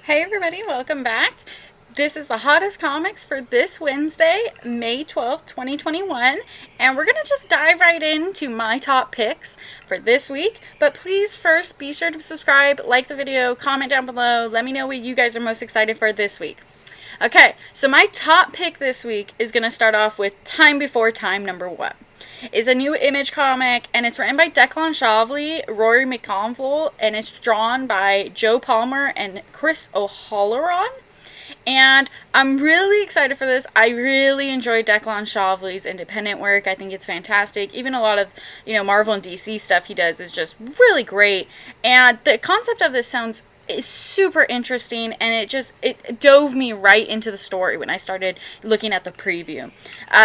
Hey everybody, welcome back. This is the hottest comics for this Wednesday, May 12th, 2021, and we're going to just dive right into my top picks for this week. But please first be sure to subscribe, like the video, comment down below, let me know what you guys are most excited for this week. Okay, so my top pick this week is going to start off with Time Before Time #1. It's a new Image comic, and it's written by Declan Shalvey, Rory McConville, and it's drawn by Joe Palmer and Chris O'Halloran. And I'm really excited for this. I really enjoy Declan Shalvey's independent work. I think it's fantastic. Even a lot of, Marvel and DC stuff he does is just really great. And the concept of this sounds is super interesting, and it dove me right into the story when I started looking at the preview.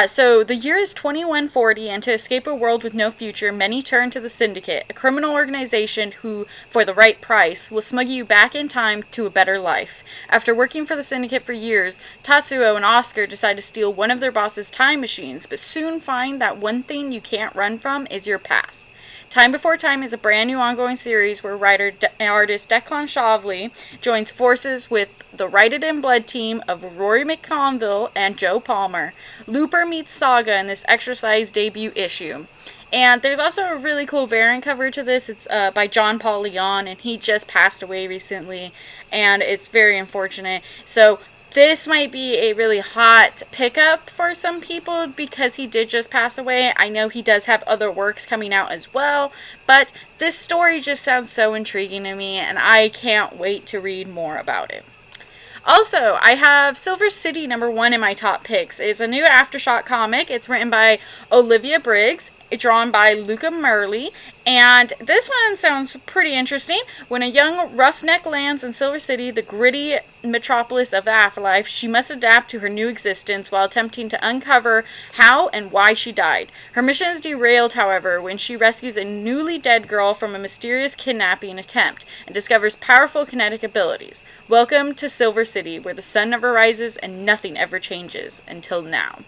So the year is 2140, and to escape a world with no future, many turn to the Syndicate, a criminal organization who, for the right price, will smuggle you back in time to a better life. After working for the Syndicate for years, Tatsuo and Oscar decide to steal one of their boss's time machines, but soon find that one thing you can't run from is your past. Time Before Time is a brand new ongoing series where artist Declan Shalvey joins forces with the Write It in Blood team of Rory McConville and Joe Palmer. Looper meets Saga in this extra-sized debut issue. And there's also a really cool variant cover to this. It's by John Paul Leon, and he just passed away recently, and it's very unfortunate. So this might be a really hot pickup for some people because he did just pass away. I know he does have other works coming out as well, but this story just sounds so intriguing to me, and I can't wait to read more about it. Also, I have Silver City #1 in my top picks. It's a new Aftershock comic. It's written by Olivia Briggs, drawn by Luca Merli, and this one sounds pretty interesting. When a young roughneck lands in Silver City, the gritty metropolis of the afterlife, she must adapt to her new existence while attempting to uncover how and why she died. Her mission is derailed, however, when she rescues a newly dead girl from a mysterious kidnapping attempt and discovers powerful kinetic abilities. Welcome to Silver City, where the sun never rises and nothing ever changes until now.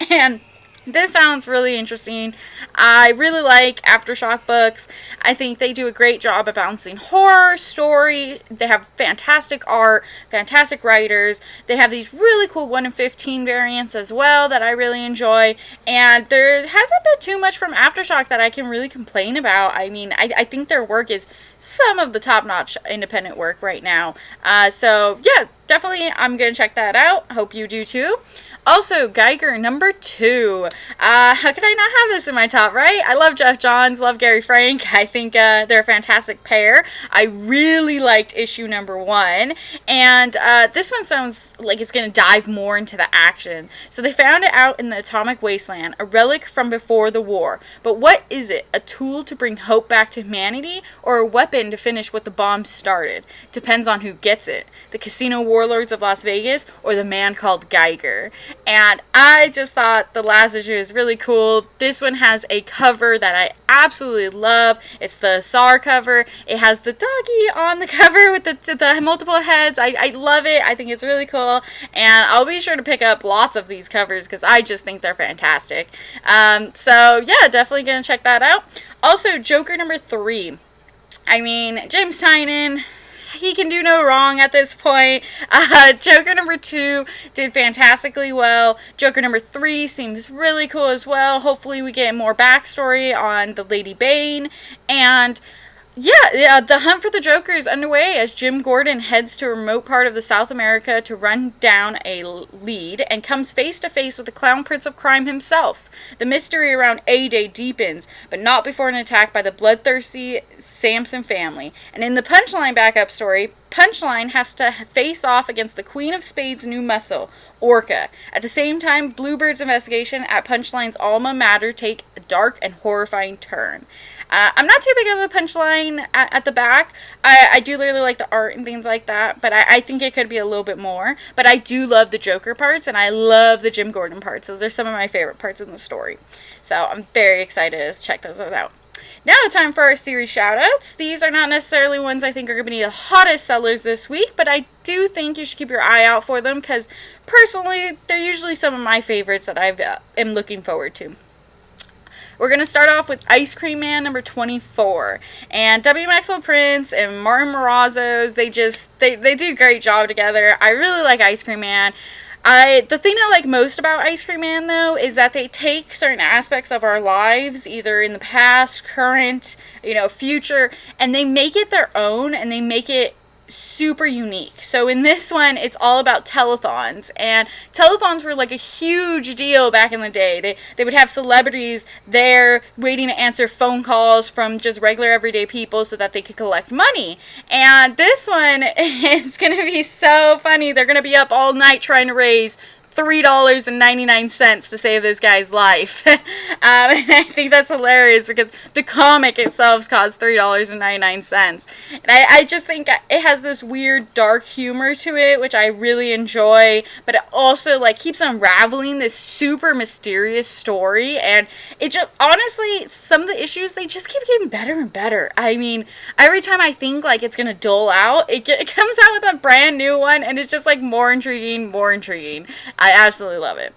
And this sounds really interesting. I really like Aftershock books. I think they do a great job of balancing horror, story. They have fantastic art, fantastic writers. They have these really cool 1 in 15 variants as well that I really enjoy. And there hasn't been too much from Aftershock that I can really complain about. I mean, I think their work is some of the top-notch independent work right now. So, yeah, definitely I'm going to check that out. Hope you do too. Also, Geiger #2. How could I not have this in my top, right? I love Jeff Johns, love Gary Frank. I think they're a fantastic pair. I really liked issue #1. And this one sounds like it's going to dive more into the action. So they found it out in the Atomic Wasteland, a relic from before the war. But what is it? A tool to bring hope back to humanity, or a weapon to finish what the bomb started? Depends on who gets it. The casino warlords of Las Vegas, or the man called Geiger. And I just thought the last issue is really cool. This one has a cover that I absolutely love. It's the SAR cover. It has the doggy on the cover with the multiple heads. I love it. I think it's really cool. And I'll be sure to pick up lots of these covers because I just think they're fantastic. So, yeah, definitely going to check that out. Also, Joker #3. I mean, James Tynion, he can do no wrong at this point. Joker #2 did fantastically well. Joker #3 seems really cool as well. Hopefully we get more backstory on the Lady Bane. And yeah, the hunt for the Joker is underway as Jim Gordon heads to a remote part of the South America to run down a lead and comes face to face with the Clown Prince of Crime himself. The mystery around A-Day deepens, but not before an attack by the bloodthirsty Samson family. And in the Punchline backup story, Punchline has to face off against the Queen of Spades' new muscle, Orca. At the same time, Bluebird's investigation at Punchline's alma mater take a dark and horrifying turn. I'm not too big on the Punchline at the back. I do really like the art and things like that, but I think it could be a little bit more. But I do love the Joker parts, and I love the Jim Gordon parts. Those are some of my favorite parts in the story. So I'm very excited to check those out. Now time for our series shoutouts. These are not necessarily ones I think are going to be the hottest sellers this week, but I do think you should keep your eye out for them because personally, they're usually some of my favorites that I am looking forward to. We're going to start off with Ice Cream Man number 24. And W. Maxwell Prince and Martin Morazzo's, they do a great job together. I really like Ice Cream Man. The thing I like most about Ice Cream Man, though, is that they take certain aspects of our lives, either in the past, current, future, and they make it their own, and they make it super unique. So in this one, it's all about telethons, and telethons were like a huge deal back in the day. They would have celebrities there waiting to answer phone calls from just regular everyday people so that they could collect money. And this one is going to be so funny. They're going to be up all night trying to raise $3.99 to save this guy's life. And I think that's hilarious because the comic itself costs $3.99. And I just think it has this weird dark humor to it, which I really enjoy, but it also keeps unraveling this super mysterious story, and it just, honestly, some of the issues, they just keep getting better and better. I mean, every time I think it's gonna dull out, it comes out with a brand new one, and it's just more intriguing, more intriguing. I absolutely love it.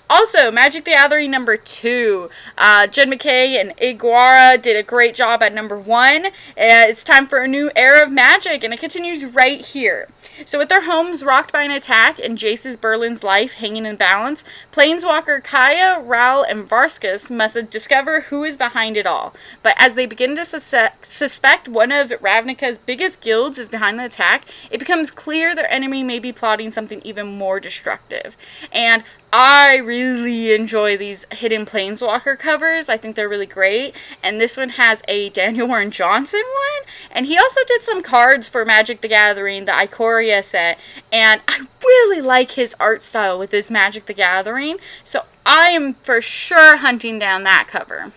Also, Magic the Gathering number 2. Jed McKay and Iguara did a great job at number 1. It's time for a new era of Magic, and it continues right here. So with their homes rocked by an attack and Jace's Berlin's life hanging in balance, Planeswalker Kaya, Ral, and Varskus must discover who is behind it all. But as they begin to suspect one of Ravnica's biggest guilds is behind the attack, it becomes clear their enemy may be plotting something even more destructive. And I really enjoy these hidden Planeswalker covers. I think they're really great. And this one has a Daniel Warren Johnson one. And he also did some cards for Magic the Gathering, the Ikoria set. And I really like his art style with this Magic the Gathering. So I am for sure hunting down that cover.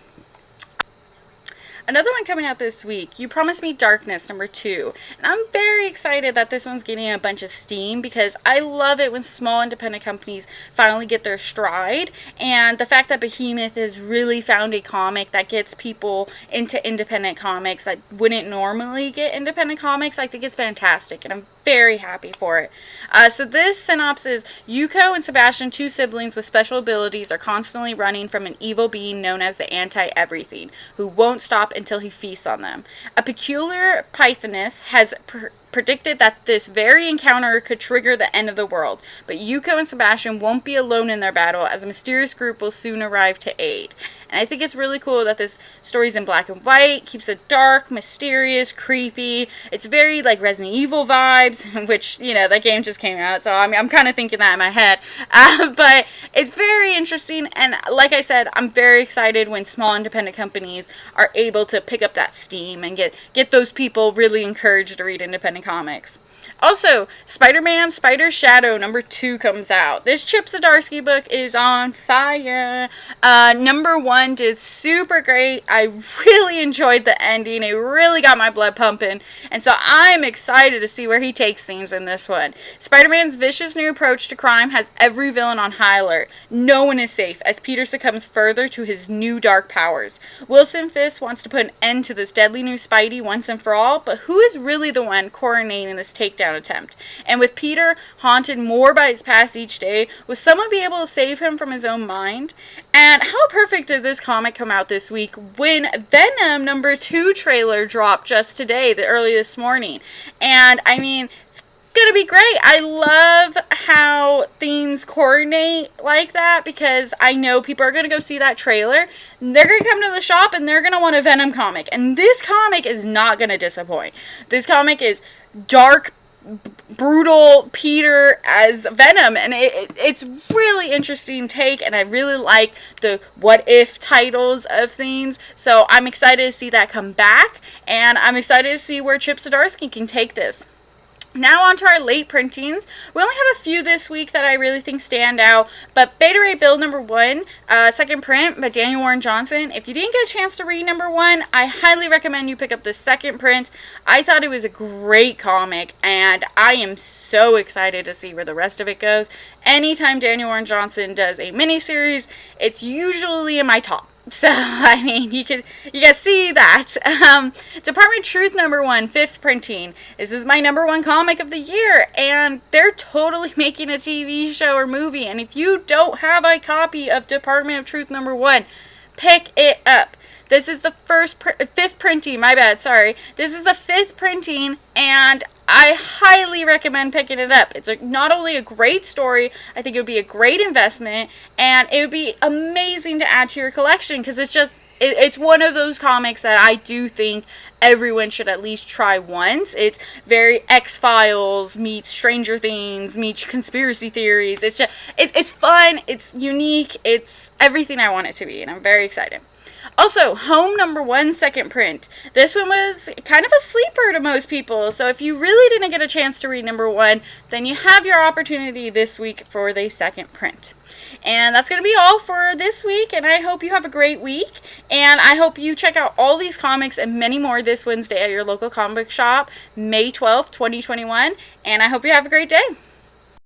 Another one coming out this week, You Promised Me Darkness, number 2. And I'm very excited that this one's getting a bunch of steam because I love it when small independent companies finally get their stride. And the fact that Behemoth has really found a comic that gets people into independent comics that wouldn't normally get independent comics, I think is fantastic. And I'm very happy for it. So this synopsis, Yuko and Sebastian, 2 siblings with special abilities, are constantly running from an evil being known as the Anti-Everything, who won't stop until he feasts on them. A peculiar Pythoness has predicted that this very encounter could trigger the end of the world, but Yuko and Sebastian won't be alone in their battle, as a mysterious group will soon arrive to aid. And I think it's really cool that this story's in black and white, keeps it dark, mysterious, creepy. It's very Resident Evil vibes, which, that game just came out, so I'm kind of thinking that in my head. But it's very interesting, and like I said, I'm very excited when small independent companies are able to pick up that steam and get those people really encouraged to read independent comics. Also, Spider-Man Spider Shadow number 2 comes out. This Chip Zdarsky book is on fire. Number 1 did super great. I really enjoyed the ending. It really got my blood pumping. And so I'm excited to see where he takes things in this one. Spider-Man's vicious new approach to crime has every villain on high alert. No one is safe as Peter succumbs further to his new dark powers. Wilson Fisk wants to put an end to this deadly new Spidey once and for all, but who is really the one coordinating this takedown attempt? And with Peter haunted more by his past each day, will someone be able to save him from his own mind? And how perfect did this comic come out this week when Venom number 2 trailer dropped just today, early this morning. And I mean, it's gonna be great. I love how things coordinate like that because I know people are gonna go see that trailer. They're gonna come to the shop and they're gonna want a Venom comic. And this comic is not gonna disappoint. This comic is dark, brutal Peter as Venom, and it's really interesting take, and I really like the what if titles of things, so I'm excited to see that come back, and I'm excited to see where Chip Zdarsky can take this. Now on to our late printings. We only have a few this week that I really think stand out, but Beta Ray Bill number 1, second print by Daniel Warren Johnson. If you didn't get a chance to read number 1, I highly recommend you pick up the second print. I thought it was a great comic, and I am so excited to see where the rest of it goes. Anytime Daniel Warren Johnson does a miniseries, it's usually in my top. So, I mean, you can see that. Department Truth number 1, 5th printing. This is my number 1 comic of the year, and they're totally making a TV show or movie. And if you don't have a copy of Department of Truth number 1, pick it up. This is the fifth printing, my bad, sorry. This is the fifth printing, and I highly recommend picking it up. It's not only a great story, I think it would be a great investment, and it would be amazing to add to your collection, because it's one of those comics that I do think everyone should at least try once. It's very X-Files meets Stranger Things meets conspiracy theories. It's fun, it's unique, it's everything I want it to be, and I'm very excited. Also, Home #1 second print. This one was kind of a sleeper to most people, so if you really didn't get a chance to read #1, then you have your opportunity this week for the second print. And that's going to be all for this week, and I hope you have a great week, and I hope you check out all these comics and many more this Wednesday at your local comic book shop, May 12th, 2021, and I hope you have a great day.